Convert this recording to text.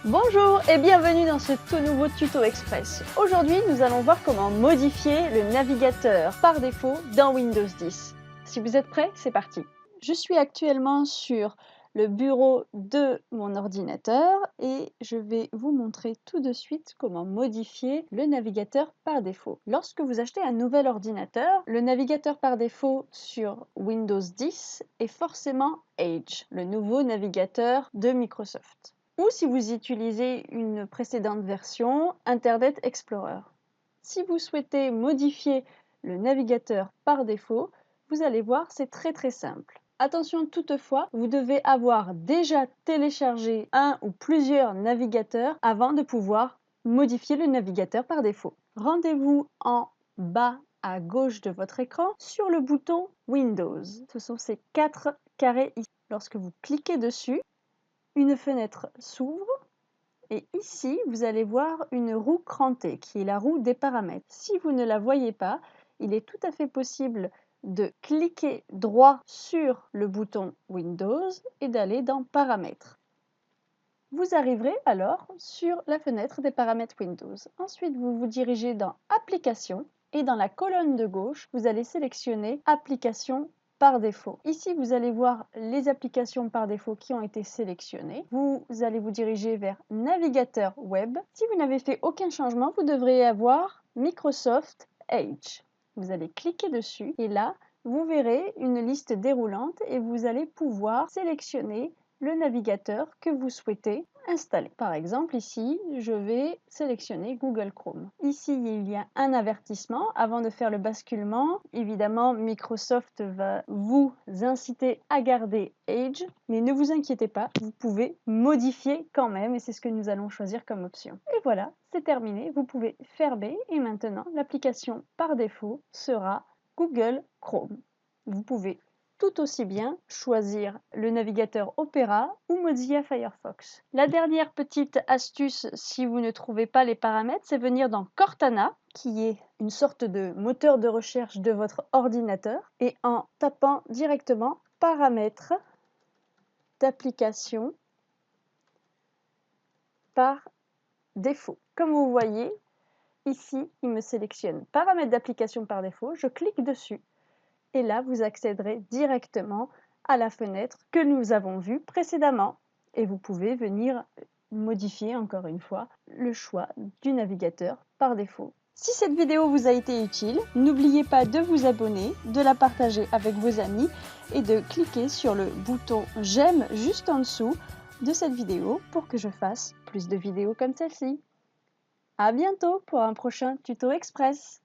Bonjour et bienvenue dans ce tout nouveau tuto express. Aujourd'hui, nous allons voir comment modifier le navigateur par défaut dans Windows 10. Si vous êtes prêts, c'est parti. Je suis actuellement sur le bureau de mon ordinateur et je vais vous montrer tout de suite comment modifier le navigateur par défaut. Lorsque vous achetez un nouvel ordinateur, le navigateur par défaut sur Windows 10 est forcément Edge, le nouveau navigateur de Microsoft. Ou si vous utilisez une précédente version, Internet Explorer. Si vous souhaitez modifier le navigateur par défaut, vous allez voir, c'est très simple. Attention toutefois, vous devez avoir déjà téléchargé un ou plusieurs navigateurs avant de pouvoir modifier le navigateur par défaut. Rendez-vous en bas à gauche de votre écran sur le bouton Windows. Ce sont ces 4 carrés ici. Lorsque vous cliquez dessus, une fenêtre s'ouvre et ici, vous allez voir une roue crantée qui est la roue des paramètres. Si vous ne la voyez pas, il est tout à fait possible de cliquer droit sur le bouton Windows et d'aller dans Paramètres. Vous arriverez alors sur la fenêtre des paramètres Windows. Ensuite, vous vous dirigez dans Applications et dans la colonne de gauche, vous allez sélectionner Applications par défaut. Ici, vous allez voir les applications par défaut qui ont été sélectionnées. Vous allez vous diriger vers Navigateur Web. Si vous n'avez fait aucun changement, vous devriez avoir Microsoft Edge. Vous allez cliquer dessus et là, vous verrez une liste déroulante et vous allez pouvoir sélectionner le navigateur que vous souhaitez installer. Par exemple, ici, je vais sélectionner Google Chrome. Ici, il y a un avertissement. Avant de faire le basculement, évidemment, Microsoft va vous inciter à garder Edge, mais ne vous inquiétez pas, vous pouvez modifier quand même, et c'est ce que nous allons choisir comme option. Et voilà, c'est terminé. Vous pouvez fermer, et maintenant, l'application par défaut sera Google Chrome. Vous pouvez tout aussi bien choisir le navigateur Opera ou Mozilla Firefox. La dernière petite astuce, si vous ne trouvez pas les paramètres, c'est venir dans Cortana, qui est une sorte de moteur de recherche de votre ordinateur, et en tapant directement Paramètres d'application par défaut. Comme vous voyez, ici, il me sélectionne Paramètres d'application par défaut, je clique dessus. Et là, vous accéderez directement à la fenêtre que nous avons vue précédemment. Et vous pouvez venir modifier, encore une fois, le choix du navigateur par défaut. Si cette vidéo vous a été utile, n'oubliez pas de vous abonner, de la partager avec vos amis et de cliquer sur le bouton j'aime juste en dessous de cette vidéo pour que je fasse plus de vidéos comme celle-ci. À bientôt pour un prochain tuto express.